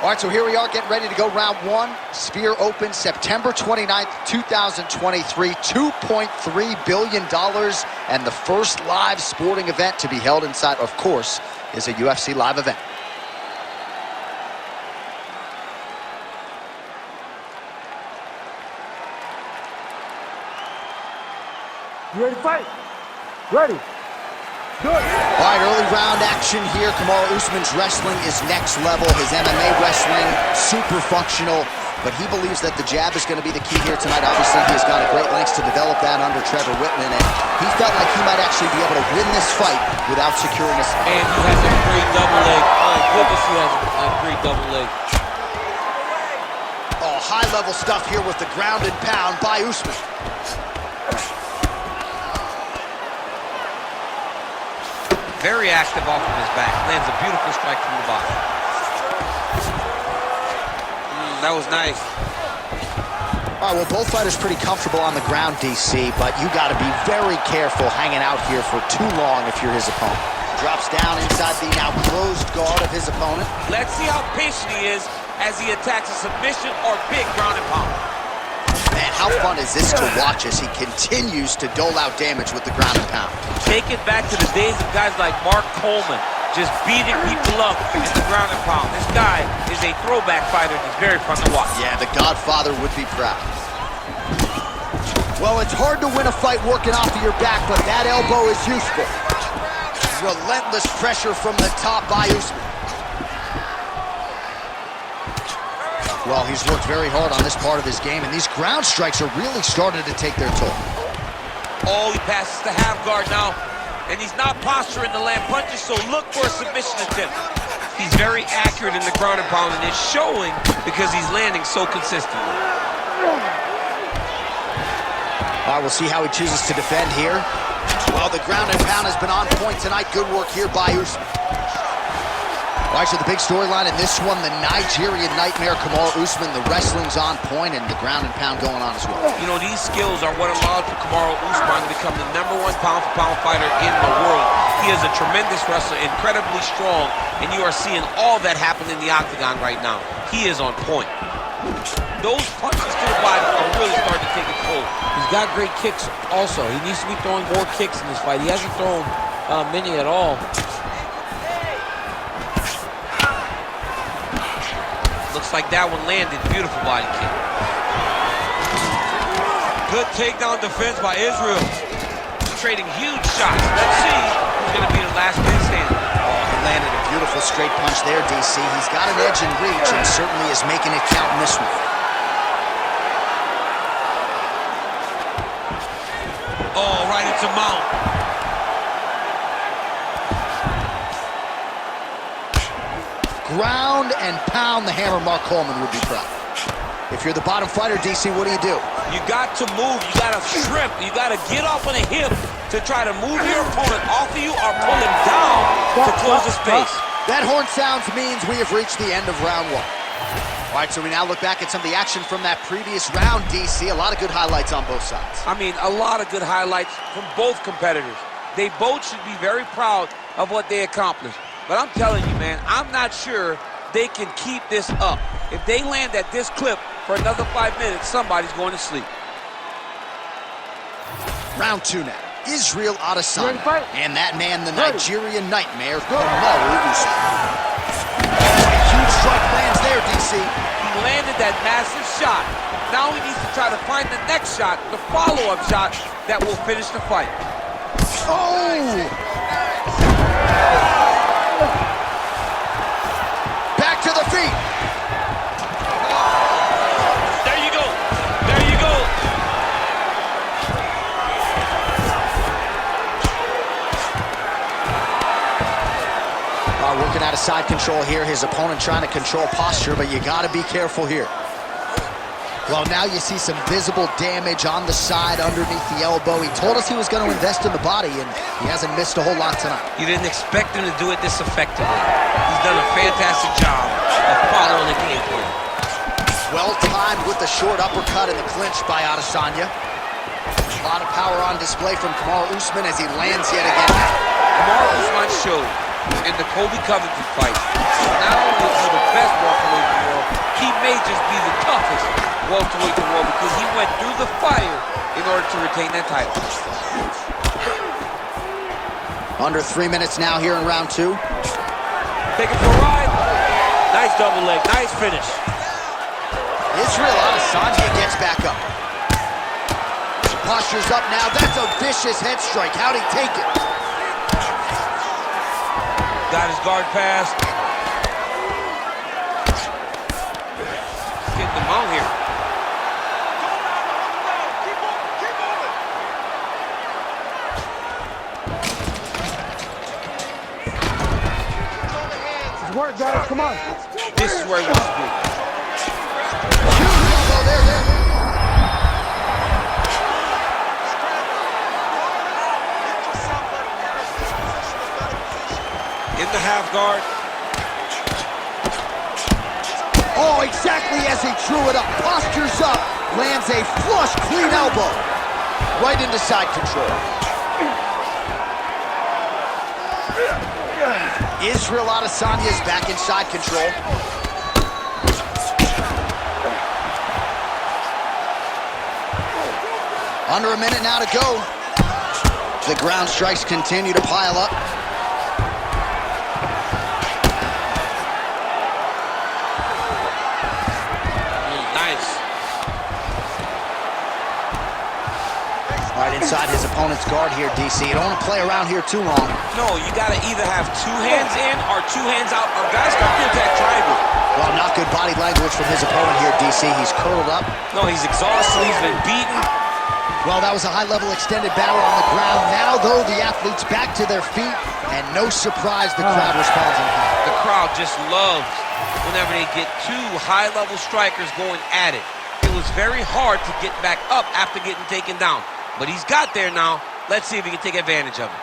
All right, so here we are getting ready to go round one. Sphere Open, September 29th, 2023. $2.3 billion, and the first live sporting event to be held inside, of course, is a UFC live event. You ready to fight? Ready. Good. All right, early round action here. Kamaru Usman's wrestling is next level. His MMA wrestling, super functional. But he believes that the jab is going to be the key here tonight. Obviously, he's gone to great lengths to develop that under Trevor Whitman. And he felt like he might actually be able to win this fight without securing a submission. And he has a great double leg. Oh, goodness, he has a great double leg. Oh, high-level stuff here with the ground and pound by Usman. Very active off of his back. Lands a beautiful strike from the bottom. That was nice. All right, well, both fighters pretty comfortable on the ground, DC, but you got to be very careful hanging out here for too long if you're his opponent. Drops down inside the now closed guard of his opponent. Let's see how patient he is as he attacks a submission or big ground and pound. Man, how fun is this to watch as he continues to dole out damage with the ground and pound. Take it back to the days of guys like Mark Coleman, just beating people up in the ground and pound. This guy is a throwback fighter and he's very fun to watch. Yeah, the Godfather would be proud. Well, it's hard to win a fight working off of your back, but that elbow is useful. Relentless pressure from the top by Usman. Well, he's worked very hard on this part of his game, and these ground strikes are really starting to take their toll. Oh, he passes the half guard now, and he's not posturing to land punches, so look for a submission attempt. He's very accurate in the ground and pound, and it's showing because he's landing so consistently. All right, we'll see how he chooses to defend here. Well, the ground and pound has been on point tonight. Good work here by Usman. All right, so the big storyline in this one, the Nigerian Nightmare, Kamaru Usman, the wrestling's on point and the ground and pound going on as well. You know, these skills are what allowed for Kamaru Usman to become the #1 pound-for-pound fighter in the world. He is a tremendous wrestler, incredibly strong, and you are seeing all that happen in the octagon right now. He is on point. Those punches to the body are really starting to take a toll. He's got great kicks also. He needs to be throwing more kicks in this fight. He hasn't thrown many at all. Looks like that one landed. Beautiful body kick. Good takedown defense by Israel. Trading huge shots. Let's see who's going to be the last man standing. Oh, he landed a beautiful straight punch there, DC. He's got an edge in reach and certainly is making it count in this one. Oh, right into mount. Ground and pound the hammer. Mark Coleman would be proud. If you're the bottom fighter, DC, what do? You got to move. You got to shrimp. You got to get off on a hip to try to move your opponent off of you or pull him down to close the space. That horn sounds means we have reached the end of round one. All right, so we now look back at some of the action from that previous round, DC. A lot of good highlights on both sides. I mean, a lot of good highlights from both competitors. They both should be very proud of what they accomplished. But I'm telling you, man, I'm not sure they can keep this up. If they land at this clip for another 5 minutes, somebody's going to sleep. Round two now. Israel Adesanya and that man, the Nigerian Nightmare, Kamaru Usman. Huge strike lands there, DC. He landed that massive shot. Now he needs to try to find the next shot, the follow-up shot that will finish the fight. Oh! Back to the feet. There you go. There you go. Working out of side control here. His opponent trying to control posture, but you got to be careful here. Well, now you see some visible damage on the side underneath the elbow. He told us he was going to invest in the body, and he hasn't missed a whole lot tonight. You didn't expect him to do it this effectively. He's done a fantastic job of following the game plan. Well timed with the short uppercut in the clinch by Adesanya. A lot of power on display from Kamaru Usman as he lands yet again. Kamaru Usman showed in the Kobe Covington fight. Not only is he the best welterweight in the world, he may just be the toughest welterweight in the world because he went through the fire in order to retain that title. Under 3 minutes now here in round 2. Take it for a ride. Nice double leg, nice finish. Israel Adesanya gets back up. Postures up now. That's a vicious head strike. How'd he take it? Got his guard passed. Getting the mount here. Good work, guys. Come on. This is where he wants to be. In the half guard. Oh, exactly as he drew it up. Postures up. Lands a flush, clean elbow. Right into side control. Israel Adesanya is back in side control. Under a minute now to go. The ground strikes continue to pile up. Right inside his opponent's guard here, DC. You don't want to play around here too long. No, you got to either have 2 hands in or 2 hands out. Or guys got to attack triangle. Well, not good body language from his opponent here, DC. He's curled up. No, he's exhausted. He's been beaten. Well, that was a high-level extended battle on the ground. Now, though, the athletes back to their feet, and no surprise the crowd responds in kind. The crowd just loves whenever they get 2 high-level strikers going at it. It was very hard to get back up after getting taken down. But he's got there now. Let's see if he can take advantage of it.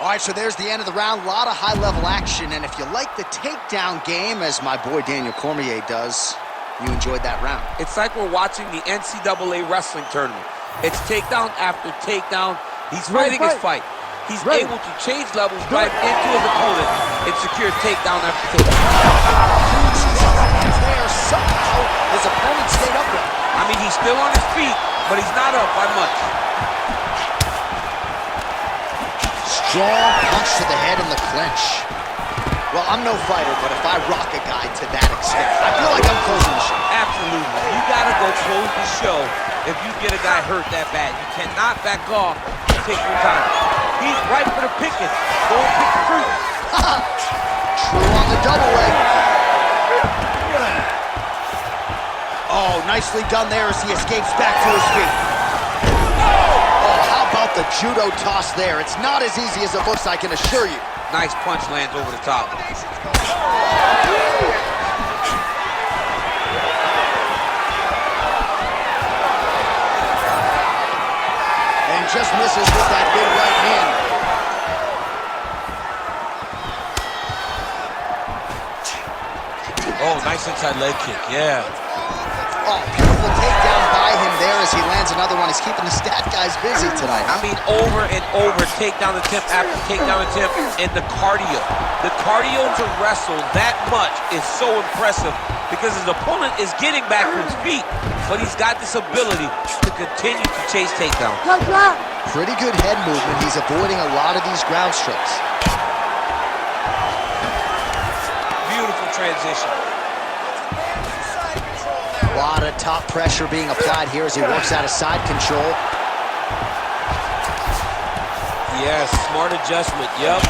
All right, so there's the end of the round. A lot of high-level action. And if you like the takedown game, as my boy Daniel Cormier does, you enjoyed that round. It's like we're watching the NCAA wrestling tournament. It's takedown after takedown. He's fighting his fight. He's able to change levels right into his opponent and secure takedown after takedown. There, somehow, his opponent stayed upright. I mean, he's still on his feet, but he's not up by much. Strong punch to the head in the clinch. Well, I'm no fighter, but if I rock a guy to that extent, I feel like I'm closing the show. Absolutely. You gotta go close the show if you get a guy hurt that bad. You cannot back off and take your time. He's right for the picking. Go and pick the fruit. True on the double leg. Oh, nicely done there as he escapes back to his feet. Oh, how about the judo toss there? It's not as easy as it looks, I can assure you. Nice punch lands over the top. And just misses with that big right hand. Oh, nice inside leg kick, yeah. Oh, beautiful takedown by him there as he lands another one. He's keeping the stat guys busy tonight. I mean, over and over, takedown attempt after takedown attempt, and the cardio. The cardio to wrestle that much is so impressive because his opponent is getting back to his feet, but he's got this ability to continue to chase takedowns. Pretty good head movement. He's avoiding a lot of these ground strikes. Beautiful transition. A lot of top pressure being applied here as he works out of side control. Yes, smart adjustment, yep.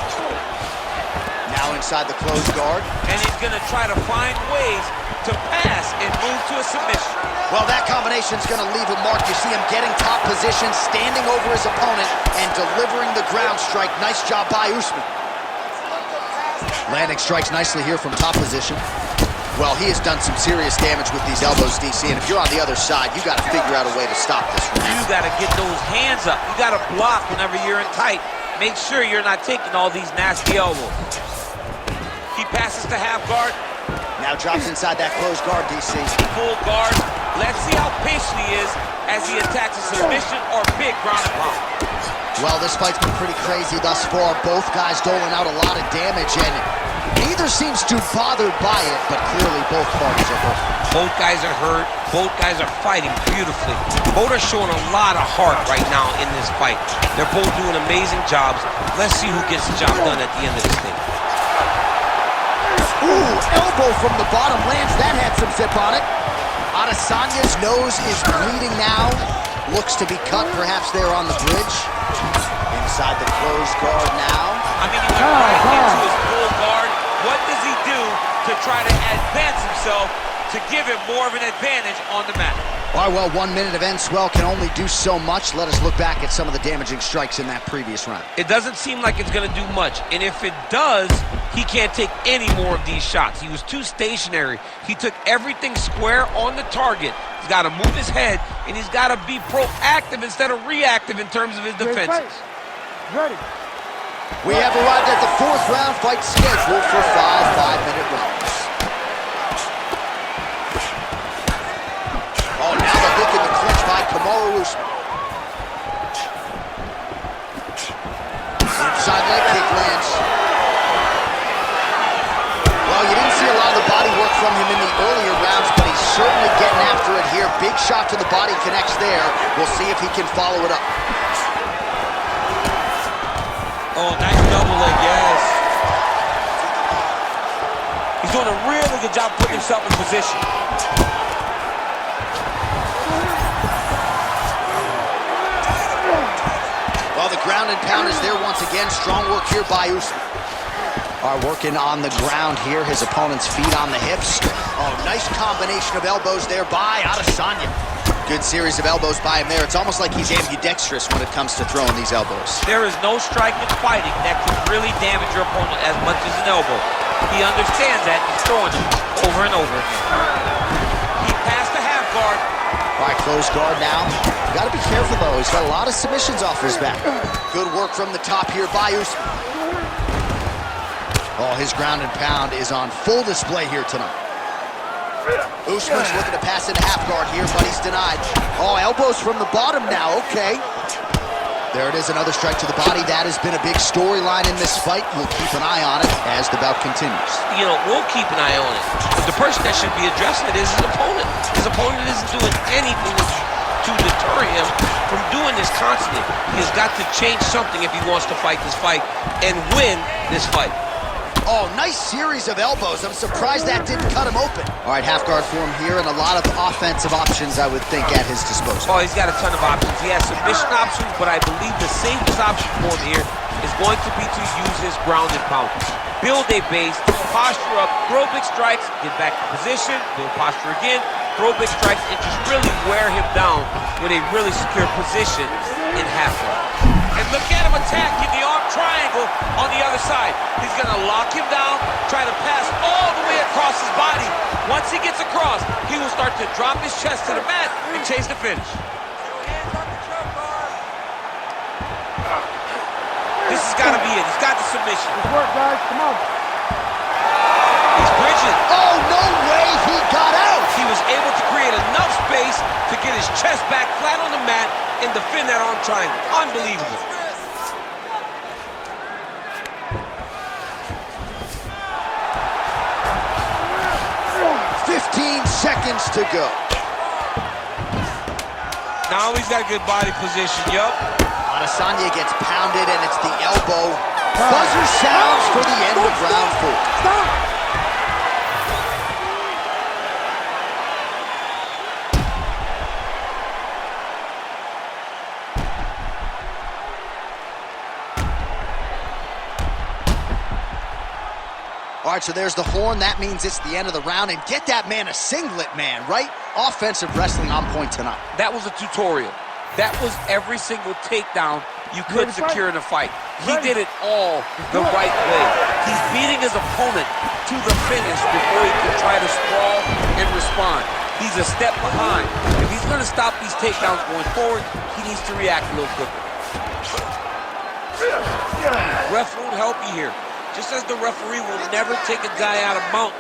Now inside the closed guard. And he's gonna try to find ways to pass and move to a submission. Well, that combination's gonna leave a mark. You see him getting top position, standing over his opponent, and delivering the ground strike. Nice job by Usman. Landing strikes nicely here from top position. Well, he has done some serious damage with these elbows, DC, and if you're on the other side, you got to figure out a way to stop this. You got to get those hands up. You got to block whenever you're in tight. Make sure you're not taking all these nasty elbows. He passes to half guard. Now drops inside that closed guard, DC. Full guard. Let's see how patient he is as he attacks a submission or big ground and pound. Well, this fight's been pretty crazy thus far. Both guys doling out a lot of damage, and neither seems too bothered by it, but clearly both parties are hurt. Both guys are hurt. Both guys are fighting beautifully. Both are showing a lot of heart right now in this fight. They're both doing amazing jobs. Let's see who gets the job done at the end of this thing. Ooh, elbow from the bottom lands. That had some zip on it. Adesanya's nose is bleeding now. Looks to be cut, perhaps there on the bridge. Inside the closed guard now. I mean, he went right into his full guard. What does he do to try to advance himself to give him more of an advantage on the mat? All right, well, 1 minute of end swell can only do so much. Let us look back at some of the damaging strikes in that previous round. It doesn't seem like it's going to do much, and if it does, he can't take any more of these shots. He was too stationary. He took everything square on the target. He's got to move his head, and he's got to be proactive instead of reactive in terms of his defenses. Ready. We have arrived at the 4th round, fight scheduled for 5 5-minute rounds. Oh, now the hook in the clinch by Kamaru Usman. Inside leg kick lands. Well, you didn't see a lot of the body work from him in the earlier rounds, but he's certainly getting after it here. Big shot to the body connects there. We'll see if he can follow it up. Oh, nice double leg, yes. He's doing a really good job putting himself in position. Well, the ground and pound is there once again. Strong work here by Usman. All right, working on the ground here. His opponent's feet on the hips. Oh, nice combination of elbows there by Adesanya. Good series of elbows by him there. It's almost like he's ambidextrous when it comes to throwing these elbows. There is no strike in fighting that can really damage your opponent as much as an elbow. He understands that. He's throwing them over and over. He passed the half guard. All right, closed guard now. You got to be careful, though. He's got a lot of submissions off his back. Good work from the top here by Usman. Oh, his ground and pound is on full display here tonight. Usman's looking to pass into half guard here, but he's denied. Oh, elbows from the bottom now. Okay. There it is, another strike to the body. That has been a big storyline in this fight. We'll keep an eye on it as the bout continues. You know, we'll keep an eye on it. But the person that should be addressing it is his opponent. His opponent isn't doing anything to deter him from doing this constantly. He's got to change something if he wants to fight this fight and win this fight. Oh, nice series of elbows. I'm surprised that didn't cut him open. All right, half guard form here, and a lot of offensive options, I would think, at his disposal. Oh, he's got a ton of options. He has submission options, but I believe the safest option for him here is going to be to use his ground and pound. Build a base, posture up, throw big strikes, get back to position, build posture again, throw big strikes, and just really wear him down with a really secure position in half guard. And look at him attacking the arm triangle on the other side. He's going to lock him down, try to pass all the way across his body. Once he gets across, he will start to drop his chest to the mat and chase the finish. This has got to be it. He's got the submission. Good work, guys. Come on. He's bridging. Oh, no way he got out! He was able to create enough space to get his chest back flat on the mat and defend that arm triangle. Unbelievable. 15 seconds to go. Now he's got a good body position, yup. Adesanya gets pounded, and it's the elbow. Buzzer sounds for the end of round 4. Stop! All right, so there's the horn. That means it's the end of the round. And get that man a singlet, man, right? Offensive wrestling on point tonight. That was a tutorial. That was every single takedown you could secure in a fight. He did it all the right way. He's beating his opponent to the finish before he can try to sprawl and respond. He's a step behind. If he's going to stop these takedowns going forward, he needs to react a little quicker. Ref won't help you here. Just as the referee will never take a guy out of mount,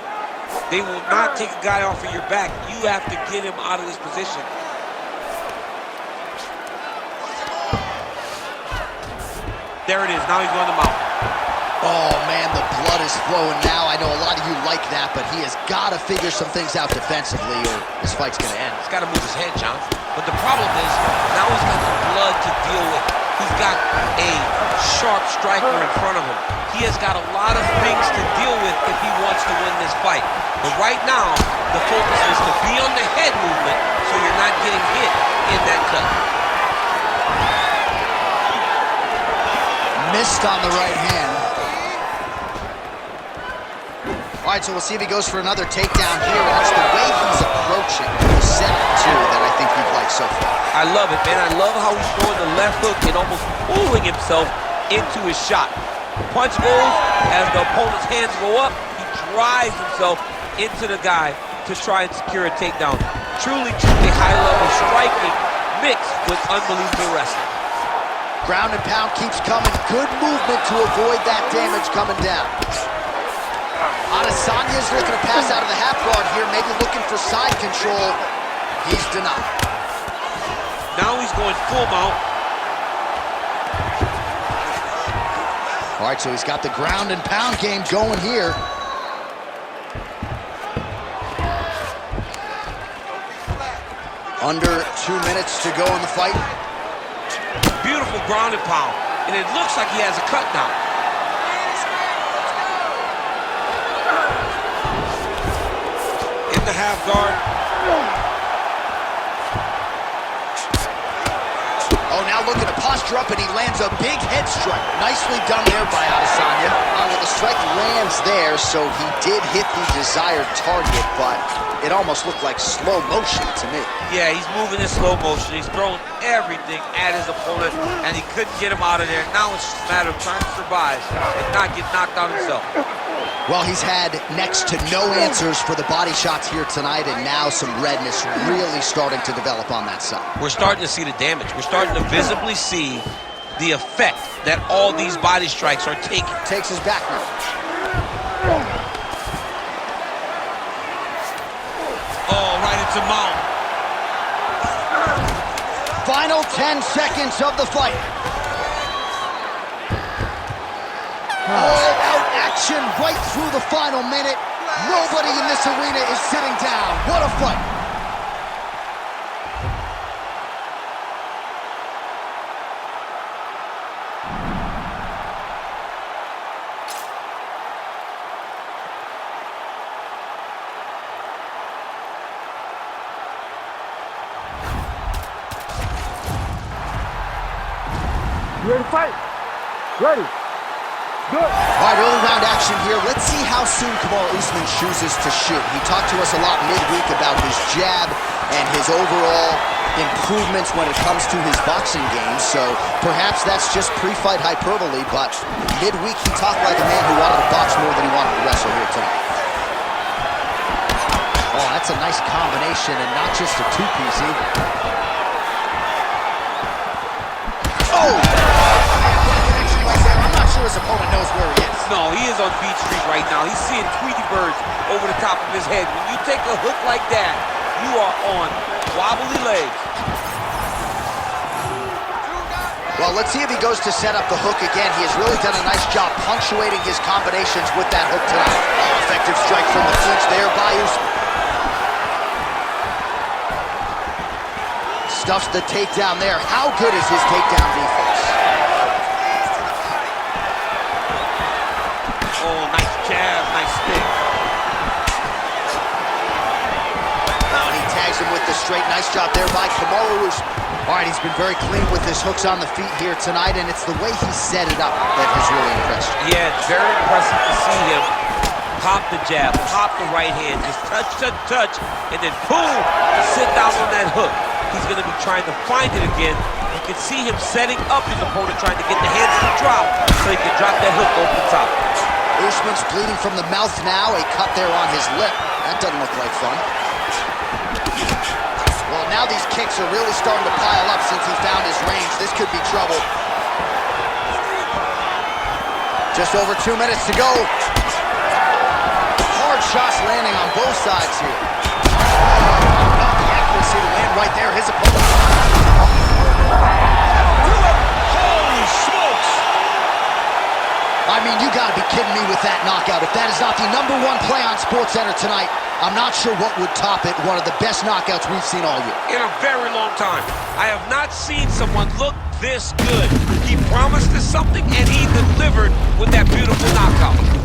they will not take a guy off of your back. You have to get him out of this position. There it is. Now he's going to mount. Oh, man, the blood is flowing now. I know a lot of you like that, but he has got to figure some things out defensively or this fight's going to end. He's got to move his head, John. But the problem is, now he's got the blood to deal with. He's got a sharp striker in front of him. He has got a lot of things to deal with if he wants to win this fight. But right now, the focus is to be on the head movement so you're not getting hit in that cut. Missed on the right hand. All right, so we'll see if he goes for another takedown here, and it's the way he's approaching the setup, too, that I think you've liked so far. I love it, man. I love how he's throwing the left hook and almost pulling himself into his shot. Punch goes, as the opponent's hands go up, he drives himself into the guy to try and secure a takedown. Truly, truly high-level striking mixed with unbelievable wrestling. Ground and pound keeps coming. Good movement to avoid that damage coming down. Adesanya's looking to pass out of the half guard here, maybe looking for side control. He's denied. Now he's going full mount. All right, so he's got the ground and pound game going here. Under 2 minutes to go in the fight. Beautiful ground and pound. And it looks like he has a cut now. In the half guard. Oh, now looking to posture up, and he lands a big head strike. Nicely done there by Adesanya. Well, the strike lands there, so he did hit the desired target, but it almost looked like slow motion to me. Yeah, he's moving in slow motion. He's throwing everything at his opponent, and he couldn't get him out of there. Now it's just a matter of trying to survive and not get knocked out himself. Well, he's had next to no answers for the body shots here tonight, and now some redness really starting to develop on that side. We're starting to see the damage. We're starting to visibly see the effect that all these body strikes are taking. Takes his back now. Oh, right into mount. Final 10 seconds of the fight. All-out action right through the final minute. Nobody in this arena is sitting down. What a fight. You ready to fight? Ready. Good. All right, early round action here. Let's see how soon Kamaru Usman chooses to shoot. He talked to us a lot midweek about his jab and his overall improvements when it comes to his boxing game. So perhaps that's just pre-fight hyperbole, but midweek he talked like a man who wanted to box more than he wanted to wrestle here tonight. Oh, that's a nice combination and not just a two-piece either. Oh! His opponent knows where he is. No, he is on Beach Street right now. He's seeing Tweety birds over the top of his head. When you take a hook like that, you are on wobbly legs. Well, let's see if he goes to set up the hook again. He has really done a nice job punctuating his combinations with that hook tonight. Oh, effective strike from the clinch there by Usman. Stuffs the takedown there. How good is his takedown defense? Oh, nice jab, nice stick. Oh, and he tags him with the straight. Nice job there by Kamaru Usman. All right, he's been very clean with his hooks on the feet here tonight, and it's the way he set it up that has really impressed you. Yeah, it's very impressive to see him pop the jab, pop the right hand, just touch, touch, touch, and then boom, sit down on that hook. He's going to be trying to find it again. You can see him setting up his opponent, trying to get the hands to drop so he can drop that hook over the top. Usman's bleeding from the mouth now, a cut there on his lip. That doesn't look like fun. Well, now these kicks are really starting to pile up since he found his range. This could be trouble. Just over 2 minutes to go. Hard shots landing on both sides here. Not the accuracy to land right there. His opponent. Holy smokes! I mean, you gotta be kidding me with that knockout. If that is not the #1 play on SportsCenter tonight, I'm not sure what would top it. One of the best knockouts we've seen all year. In a very long time. I have not seen someone look this good. He promised us something, and he delivered with that beautiful knockout.